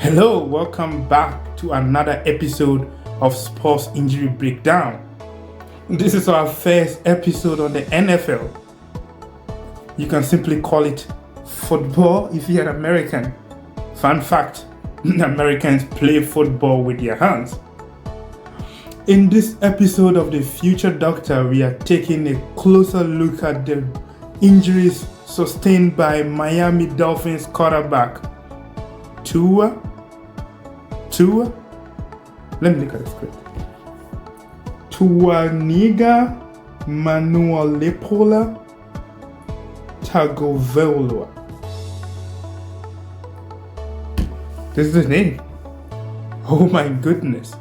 Hello, welcome back to another episode of Sports Injury Breakdown. This is our first episode on the NFL. You can simply call it football if you're an American. Fun fact, Americans play football with their hands. In this episode of The Future Doctor, we are taking a closer look at the injuries sustained by Miami Dolphins quarterback Tua. Let me look at the script. Tua Tagovailoa. This is his name. Oh my goodness.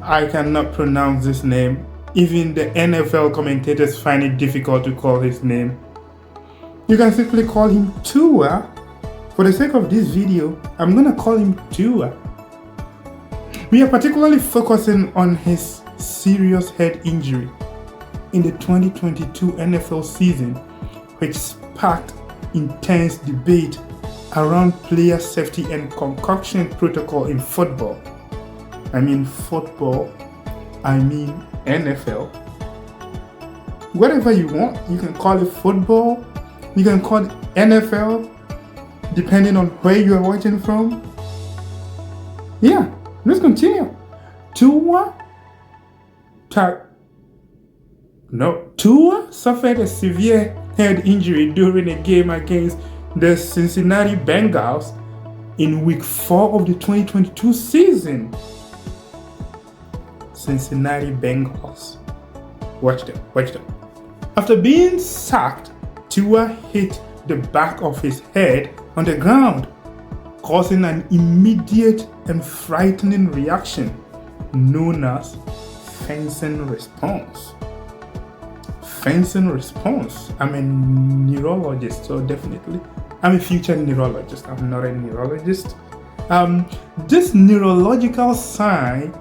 I cannot pronounce this name. Even the NFL commentators find it difficult to call his name. You can simply call him Tua. For the sake of this video, I'm going to call him Tua. We are particularly focusing on his serious head injury in the 2022 NFL season, which sparked intense debate around player safety and concussion protocol in football. I mean NFL. Whatever you want, you can call it football, you can call it NFL, depending on where you are watching from. Yeah, let's continue. Tua suffered a severe head injury during a game against the Cincinnati Bengals in week 4 of the 2022 season. Cincinnati Bengals. Watch them. After being sacked, Tua hit the back of his head on the ground, causing an immediate and frightening reaction known as fencing response. I'm a neurologist, so definitely. I'm a future neurologist. I'm not a neurologist. This neurological sign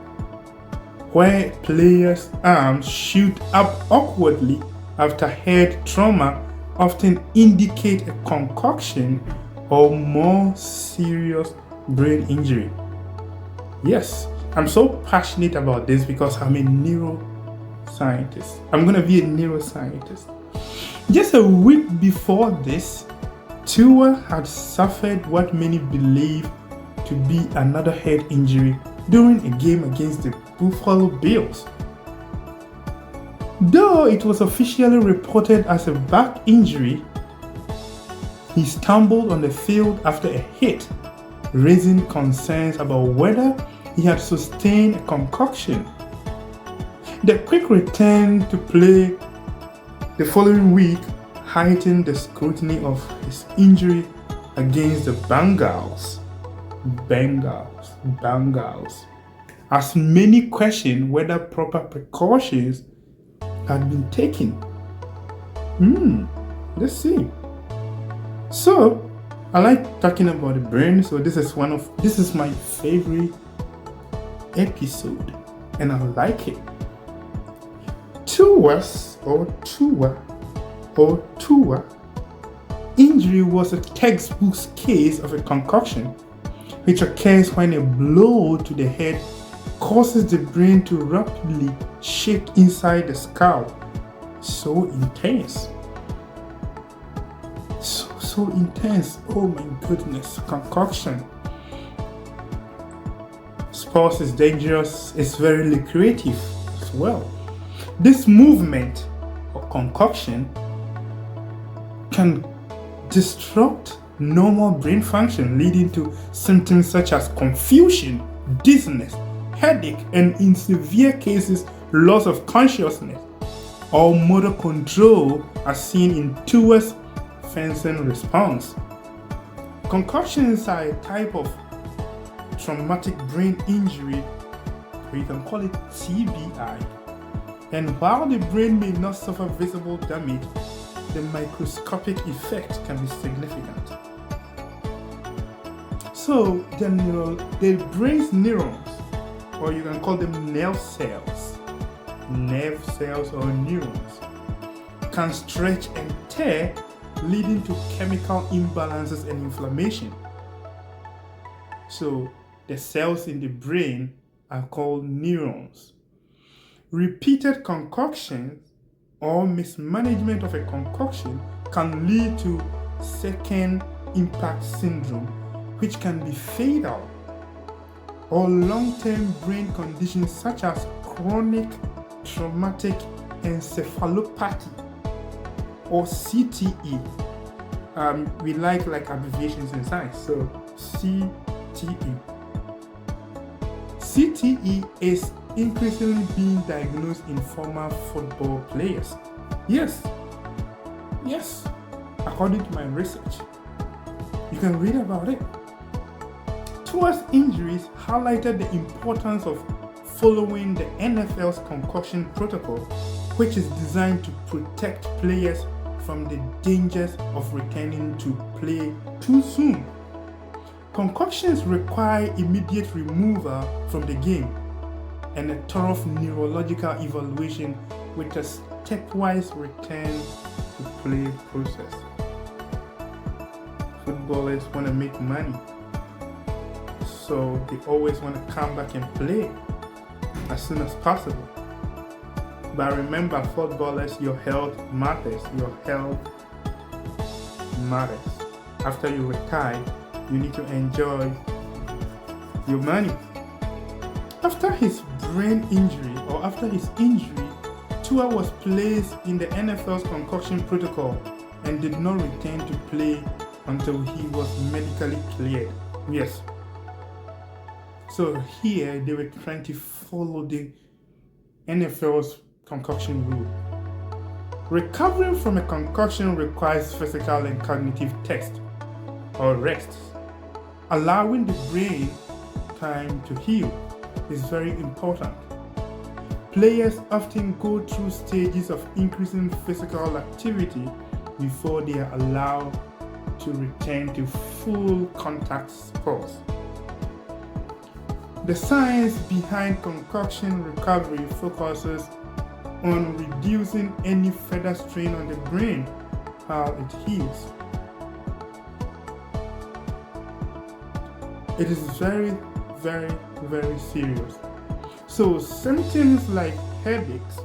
where players' arms shoot up awkwardly after head trauma often indicate a concussion or more serious brain injury. Yes, I'm so passionate about this because I'm a neuroscientist. I'm going to be a neuroscientist. Just a week before this, Tua had suffered what many believe to be another head injury during a game against the Buffalo Bills. Though it was officially reported as a back injury, he stumbled on the field after a hit, raising concerns about whether he had sustained a concussion. The quick return to play the following week heightened the scrutiny of his injury against the Bengals, as many questioned whether proper precautions had been taken. Let's see. So, I like talking about the brain, so this is my favorite episode, and I like it. Tua injury was a textbook case of a concussion, which occurs when a blow to the head causes the brain to rapidly shift inside the skull. So intense. So intense. Oh my goodness. Concussion. Sports is dangerous. It's very lucrative as well. This movement or concoction can disrupt normal brain function, leading to symptoms such as confusion, dizziness, headache, and in severe cases, loss of consciousness or motor control, as seen in Tua's fencing response. Concussions are a type of traumatic brain injury, or you can call it TBI. And while the brain may not suffer visible damage, the microscopic effect can be significant. So the brain's neurons, or you can call them nerve cells or neurons, can stretch and tear leading to chemical imbalances and inflammation. So the cells in the brain are called neurons. Repeated concoctions or mismanagement of a concoction can lead to second impact syndrome, which can be fatal, or long-term brain conditions such as chronic traumatic encephalopathy or CTE. We like abbreviations in science, so CTE. CTE is increasingly being diagnosed in former football players. Yes, according to my research. You can read about it. Tua's injuries highlighted the importance of following the NFL's concussion protocol, which is designed to protect players from the dangers of returning to play too soon. Concussions require immediate removal from the game and a thorough neurological evaluation with a stepwise return to play process. Footballers want to make money, so they always want to come back and play as soon as possible. But remember, footballers, your health matters. Your health matters. After you retire, you need to enjoy your money. After his brain injury, or after his injury, Tua was placed in the NFL's concussion protocol and did not return to play until he was medically cleared. Yes. So here they were trying to follow the NFL's concussion rule. Recovering from a concussion requires physical and cognitive test or rest. Allowing the brain time to heal is very important. Players often go through stages of increasing physical activity before they are allowed to return to full contact sports. The science behind concussion recovery focuses on reducing any further strain on the brain while it heals. It is very, very, very serious. So symptoms like headaches,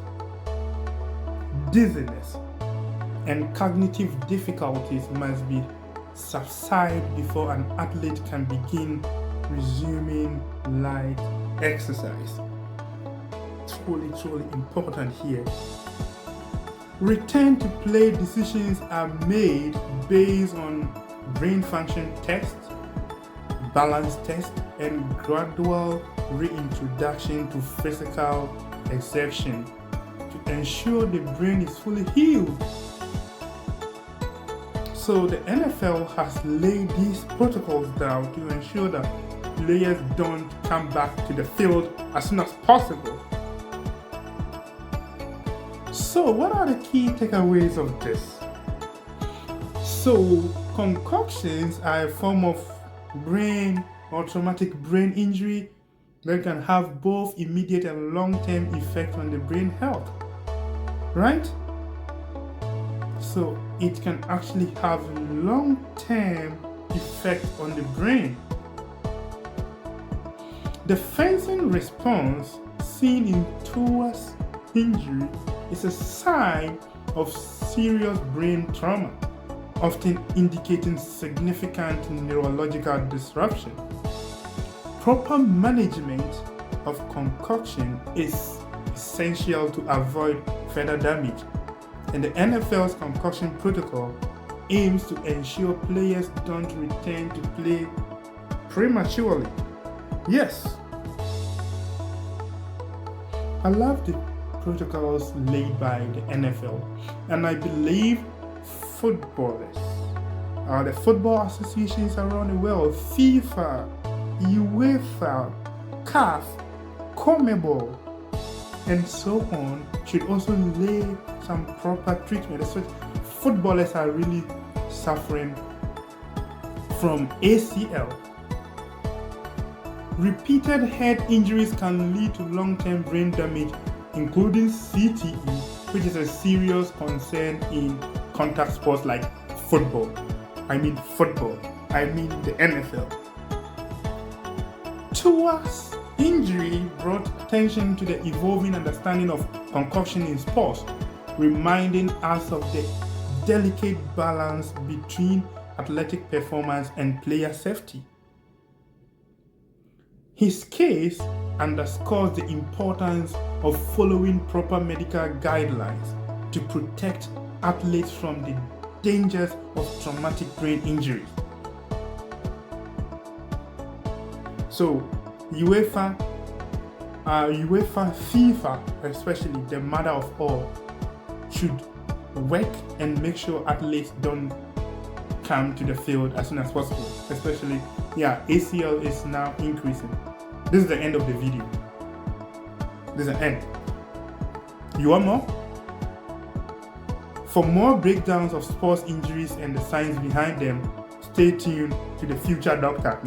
dizziness, and cognitive difficulties must be subside before an athlete can begin resuming light exercise. Truly important here. Return to play decisions are made based on brain function tests, balance tests, and gradual reintroduction to physical exertion to ensure the brain is fully healed. So the NFL has laid these protocols down to ensure that players don't come back to the field as soon as possible. So what are the key takeaways of this? So concussions are a form of brain or traumatic brain injury that can have both immediate and long-term effect on the brain health, right? So it can actually have long-term effect on the brain. The fencing response seen in Tua's injury is a sign of serious brain trauma, often indicating significant neurological disruption. Proper management of concussion is essential to avoid further damage, and the NFL's concussion protocol aims to ensure players don't return to play prematurely. Yes, I love the protocols laid by the NFL, and I believe footballers, the football associations around the world, FIFA, UEFA, CAF, CONMEBOL, and so on, should also lay some proper treatment. Especially footballers are really suffering from ACL. Repeated head injuries can lead to long-term brain damage, including CTE, which is a serious concern in contact sports like football. I mean football. I mean the NFL. Tua's injury brought attention to the evolving understanding of concussion in sports, reminding us of the delicate balance between athletic performance and player safety. His case underscores the importance of following proper medical guidelines to protect athletes from the dangers of traumatic brain injury. So, FIFA, FIFA, especially the mother of all, should work and make sure athletes don't come to the field as soon as possible. Especially, ACL is now increasing. This is the end of the video. This is the end. You want more? For more breakdowns of sports injuries and the science behind them, stay tuned to the Future Doctor.